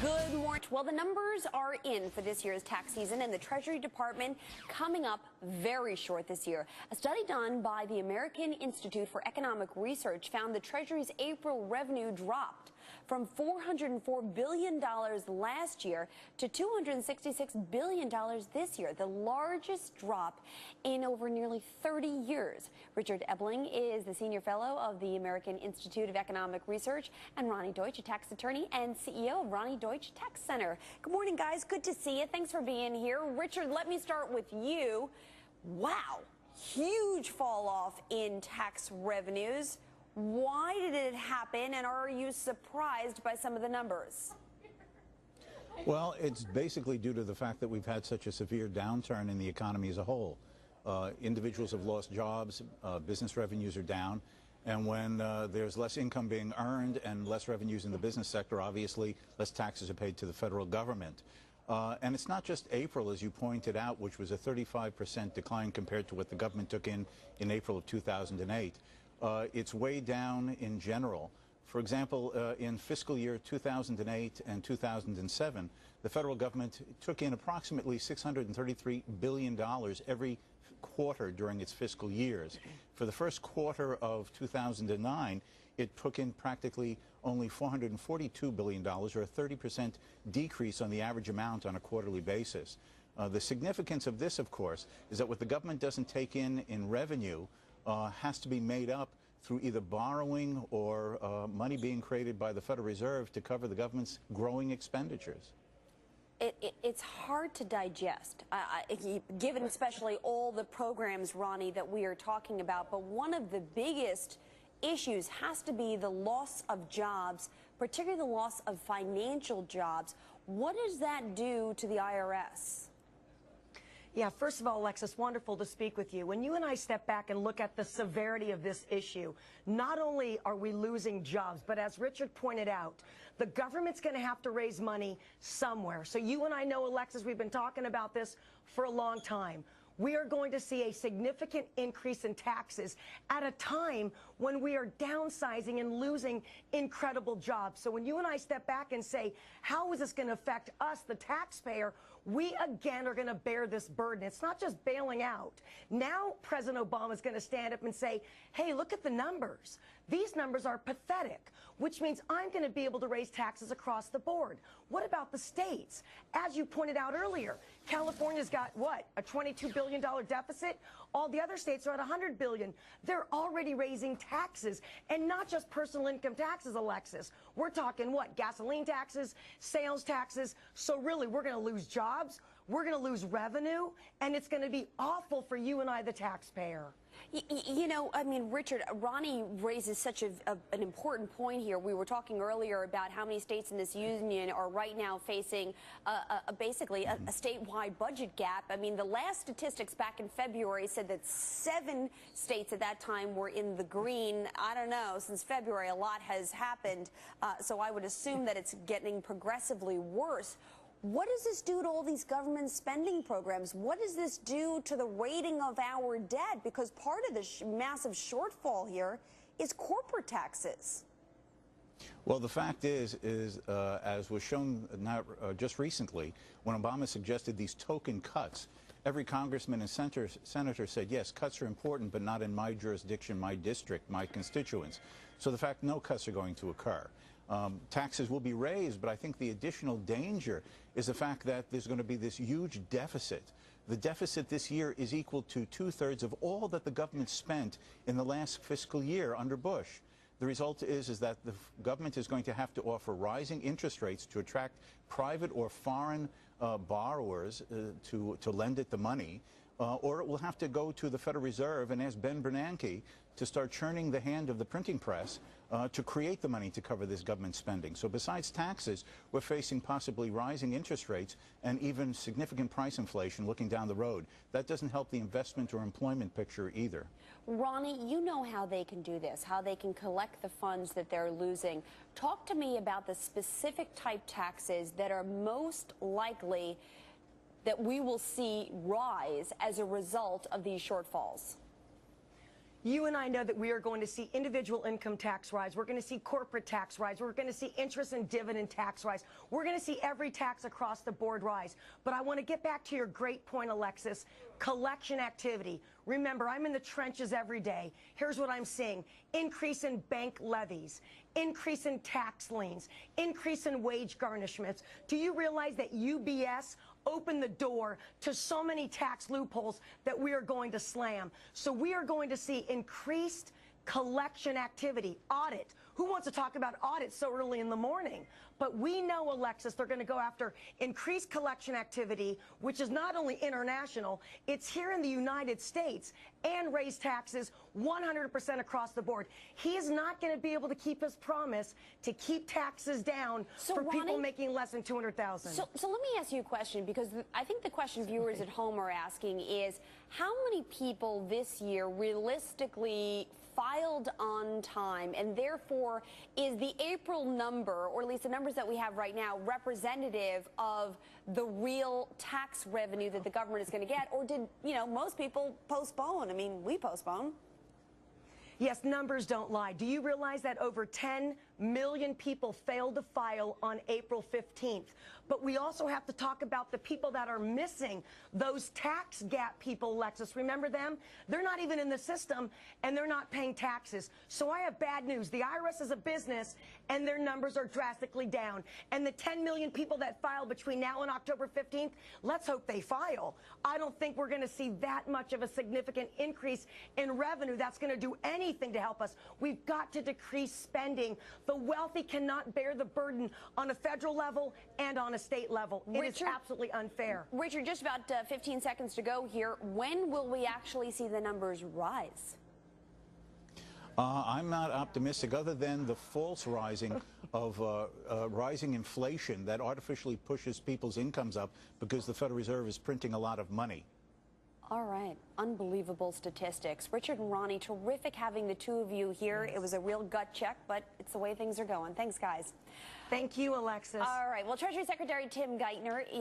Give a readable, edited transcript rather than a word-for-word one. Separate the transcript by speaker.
Speaker 1: Good morning. Well, the numbers are in for this year's tax season, and the Treasury Department coming up very short this year. A study done by the American Institute for Economic Research found the Treasury's April revenue dropped from $404 billion last year to $266 billion this year, the largest drop in over nearly 30 years. Richard Ebling is the Senior Fellow of the American Institute of Economic Research, and Roni Deutch, a tax attorney and CEO of Roni Deutch Tax Center. Good morning, guys. Good to see you. Thanks for being here. Richard, let me start with you. Wow, huge fall off in tax revenues. Why did it happen, and are you surprised by some of the numbers?
Speaker 2: Well, it's basically due to the fact that we've had such a severe downturn in the economy as a whole. Individuals have lost jobs, business revenues are down, and when there's less income being earned and less revenues in the business sector, obviously less taxes are paid to the federal government. And it's not just April, as you pointed out, which was a 35% decline compared to what the government took in April of 2008. It's way down in general. For example, in fiscal year 2008 and 2007, the federal government took in approximately $633 billion every quarter during its fiscal years. For the first quarter of 2009, it took in practically only $442 billion, or a 30% decrease on the average amount on a quarterly basis. The significance of this, of course, is that what the government doesn't take in revenue has to be made up through either borrowing or money being created by the Federal Reserve to cover the government's growing expenditures.
Speaker 1: It's hard to digest, given especially all the programs, Roni, that we are talking about. But one of the biggest issues has to be the loss of jobs, particularly the loss of financial jobs. What does that do to the IRS?
Speaker 3: Yeah, first of all, Alexis, wonderful to speak with you. When you and I step back and look at the severity of this issue, not only are we losing jobs, but as Richard pointed out, the government's going to have to raise money somewhere. So you and I know, Alexis, we've been talking about this for a long time. We are going to see a significant increase in taxes at a time when we are downsizing and losing incredible jobs. So when you and I step back and say, how is this going to affect us, the taxpayer, we again are going to bear this burden. It's not just bailing out. Now President Obama is going to stand up and say, hey, look at the numbers. These numbers are pathetic, which means I'm going to be able to raise taxes across the board. What about the states? As you pointed out earlier, California's got, what, a $22 billion deficit? All the other states are at $100 billion. They're already raising taxes, and not just personal income taxes, Alexis. We're talking, what, gasoline taxes, sales taxes. So really, we're going to lose jobs, we're going to lose revenue, and it's going to be awful for you and I, the taxpayer.
Speaker 1: You know, I mean, Richard, Roni raises such an important point here. We were talking earlier about how many states in this union are right now facing basically a statewide budget gap. I mean, the last statistics back in February said that 7 states at that time were in the green. I don't know, since February a lot has happened, so I would assume that it's getting progressively worse. What does this do to all these government spending programs? What does this do to the rating of our debt? Because part of the massive shortfall here is corporate taxes.
Speaker 2: Well, the fact is as was shown just recently, when Obama suggested these token cuts, every congressman and senator said, yes, cuts are important, but not in my jurisdiction, my district, my constituents. So the fact no cuts are going to occur. Taxes will be raised, but I think the additional danger is the fact that there's going to be this huge deficit. The deficit this year is equal to 2/3 of all that the government spent in the last fiscal year under Bush. The result is that the government is going to have to offer rising interest rates to attract private or foreign borrowers to lend it the money, or it will have to go to the Federal Reserve and ask Ben Bernanke to start churning the hand of the printing press to create the money to cover this government spending. So besides taxes, we're facing possibly rising interest rates and even significant price inflation looking down the road. That doesn't help the investment or employment picture either.
Speaker 1: Roni, you know how they can do this, how they can collect the funds that they're losing. Talk to me about the specific type taxes that are most likely that we will see rise as a result of these shortfalls.
Speaker 3: You and I know that we are going to see individual income tax rise. We're going to see corporate tax rise. We're going to see interest and dividend tax rise. We're going to see every tax across the board rise. But I want to get back to your great point, Alexis. Collection activity. Remember, I'm in the trenches every day. Here's what I'm seeing. Increase in bank levies, increase in tax liens, increase in wage garnishments. Do you realize that UBS opened the door to so many tax loopholes that we are going to slam? So we are going to see increased collection activity, audit. Who wants to talk about audit so early in the morning? But we know, Alexis, they're going to go after increased collection activity, which is not only international, it's here in the United States, and raise taxes 100% across the board. He is not going to be able to keep his promise to keep taxes down for people making less than $200,000.
Speaker 1: So let me ask you a question, because I think the question viewers at home are asking is, how many people this year realistically filed on time, and therefore is the April number, or at least the numbers that we have right now, representative of the real tax revenue that the government is going to get? Or did, most people postpone? I mean, we postpone.
Speaker 3: Yes, numbers don't lie. Do you realize that over 10 million people failed to file on April 15th? But we also have to talk about the people that are missing, those tax gap people, Alexis. Remember them? They're not even in the system, and they're not paying taxes. So I have bad news. The IRS is a business, and their numbers are drastically down. And the 10 million people that filed between now and October 15th, let's hope they file. I don't think we're going to see that much of a significant increase in revenue that's going to do anything to help us. We've got to decrease spending. The wealthy cannot bear the burden on a federal level and on a state level. It is absolutely unfair.
Speaker 1: Richard, just about 15 seconds to go here. When will we actually see the numbers rise?
Speaker 2: I'm not optimistic, other than the false rising of rising inflation that artificially pushes people's incomes up because the Federal Reserve is printing a lot of money.
Speaker 1: All right. Unbelievable statistics. Richard and Roni, terrific having the two of you here. Yes. It was a real gut check, but it's the way things are going. Thanks, guys.
Speaker 3: Thank you, Alexis.
Speaker 1: All right. Well, Treasury Secretary Tim Geithner